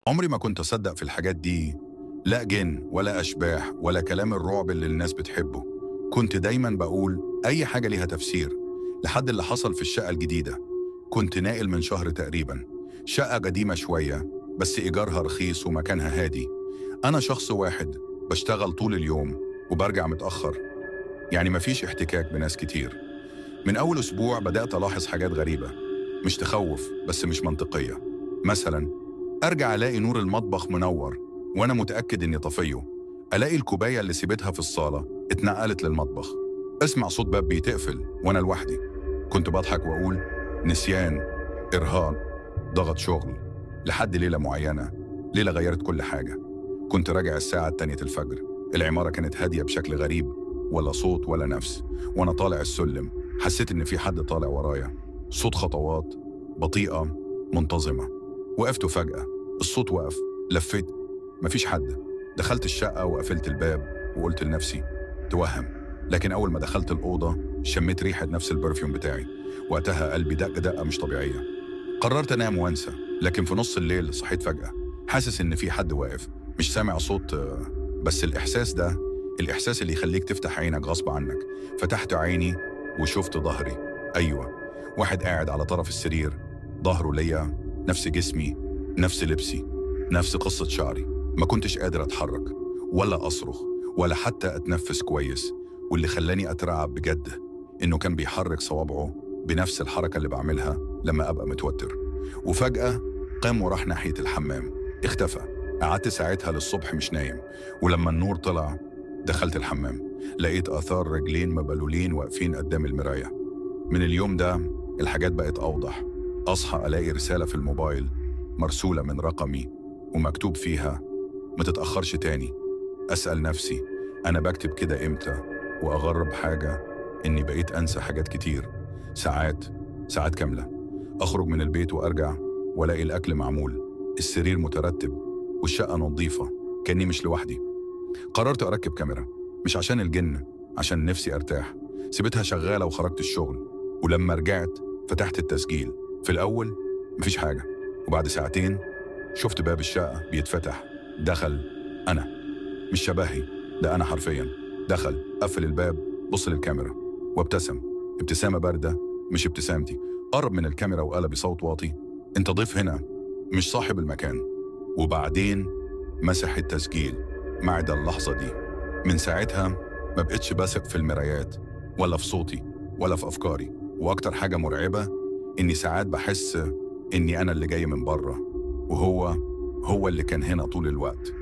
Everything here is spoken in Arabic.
عمري ما كنت أصدق في الحاجات دي، لا جن ولا أشباح ولا كلام الرعب اللي الناس بتحبه. كنت دايما بقول أي حاجة ليها تفسير، لحد اللي حصل في الشقة الجديدة. كنت ناقل من شهر تقريبا، شقة قديمة شوية بس إيجارها رخيص ومكانها هادي. أنا شخص واحد بشتغل طول اليوم وبرجع متأخر، يعني مفيش احتكاك بناس كتير. من أول أسبوع بدأت ألاحظ حاجات غريبة، مش تخوف بس مش منطقية. مثلا أرجع ألاقي نور المطبخ منور وأنا متأكد إني طفيه، ألاقي الكوباية اللي سيبتها في الصالة اتنقلت للمطبخ، أسمع صوت باب بيتقفل وأنا لوحدي. كنت بضحك وأقول نسيان، إرهاق، ضغط شغل. لحد ليلة معينة، ليلة غيرت كل حاجة. كنت راجع الساعة التانية الفجر، العمارة كانت هادية بشكل غريب، ولا صوت ولا نفس. وأنا طالع السلم حسيت إن في حد طالع ورايا، صوت خطوات بطيئة منتظمة. وقفت فجأة، الصوت وقف، لفيت، مفيش حد. دخلت الشقة وقفلت الباب وقلت لنفسي توهم. لكن أول ما دخلت الأوضة شميت ريحة نفس البرفيوم بتاعي. وقتها قلبي دق دقة مش طبيعية. قررت أنام وأنسى، لكن في نص الليل صحيت فجأة، حاسس إن في حد واقف. مش سامع صوت، بس الإحساس ده، الإحساس اللي يخليك تفتح عينك غصب عنك. فتحت عيني وشفت ظهري. أيوة، واحد قاعد على طرف السرير، ظهره ليا، نفس جسمي، نفس لبسي، نفس قصة شعري. ما كنتش قادر أتحرك ولا أصرخ ولا حتى أتنفس كويس. واللي خلاني أترعب بجد إنه كان بيحرك صوابعه بنفس الحركة اللي بعملها لما أبقى متوتر. وفجأة قام وراح ناحية الحمام، اختفى. قعدت ساعتها للصبح مش نايم. ولما النور طلع دخلت الحمام، لقيت آثار رجلين مبلولين واقفين قدام المراية. من اليوم ده الحاجات بقت أوضح. أصحى ألاقي رسالة في الموبايل مرسولة من رقمي ومكتوب فيها ما تتأخرش تاني. أسأل نفسي أنا بكتب كده إمتى؟ وأغرب حاجة إني بقيت أنسى حاجات كتير. ساعات، ساعات كاملة. أخرج من البيت وأرجع وألاقي الأكل معمول، السرير مترتب، والشقة نظيفة، كأني مش لوحدي. قررت أركب كاميرا، مش عشان الجن، عشان نفسي أرتاح. سيبتها شغالة وخرجت الشغل. ولما رجعت فتحت التسجيل. في الأول مفيش حاجة، وبعد ساعتين شفت باب الشقة بيتفتح. دخل أنا، مش شبهي، ده أنا حرفيا. دخل، قفل الباب، بص للكاميرا وابتسم، ابتسامة باردة مش ابتسامتي. قرب من الكاميرا وقال بصوت واطي أنت ضيف هنا، مش صاحب المكان. وبعدين مسح التسجيل. بعد اللحظة دي من ساعتها ما بقتش بثق في المرايات، ولا في صوتي، ولا في أفكاري. وأكتر حاجة مرعبة إني ساعات بحس إني أنا اللي جاي من بره، وهو اللي كان هنا طول الوقت.